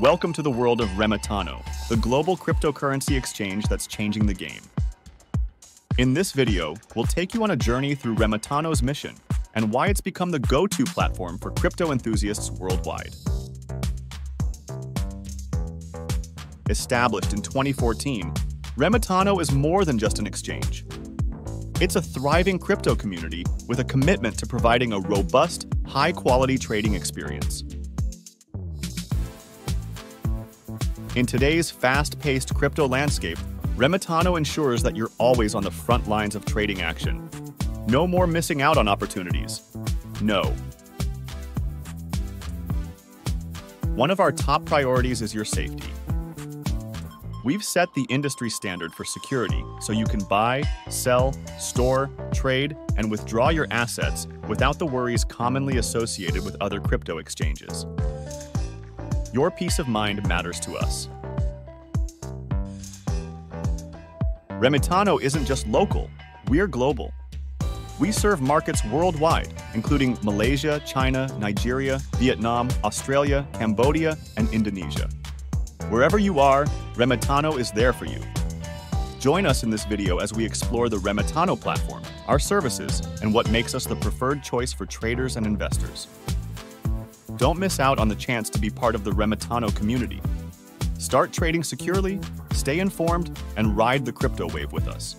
Welcome to the world of Remitano, the global cryptocurrency exchange that's changing the game. In this video, we'll take you on a journey through Remitano's mission and why it's become the go-to platform for crypto enthusiasts worldwide. Established in 2014, Remitano is more than just an exchange. It's a thriving crypto community with a commitment to providing a robust, high-quality trading experience. In today's fast-paced crypto landscape, Remitano ensures that you're always on the front lines of trading action. No more missing out on opportunities. No. One of our top priorities is your safety. We've set the industry standard for security so you can buy, sell, store, trade, and withdraw your assets without the worries commonly associated with other crypto exchanges. Your peace of mind matters to us. Remitano isn't just local, we're global. We serve markets worldwide, including Malaysia, China, Nigeria, Vietnam, Australia, Cambodia, and Indonesia. Wherever you are, Remitano is there for you. Join us in this video as we explore the Remitano platform, our services, and what makes us the preferred choice for traders and investors. Don't miss out on the chance to be part of the Remitano community. Start trading securely, stay informed, and ride the crypto wave with us.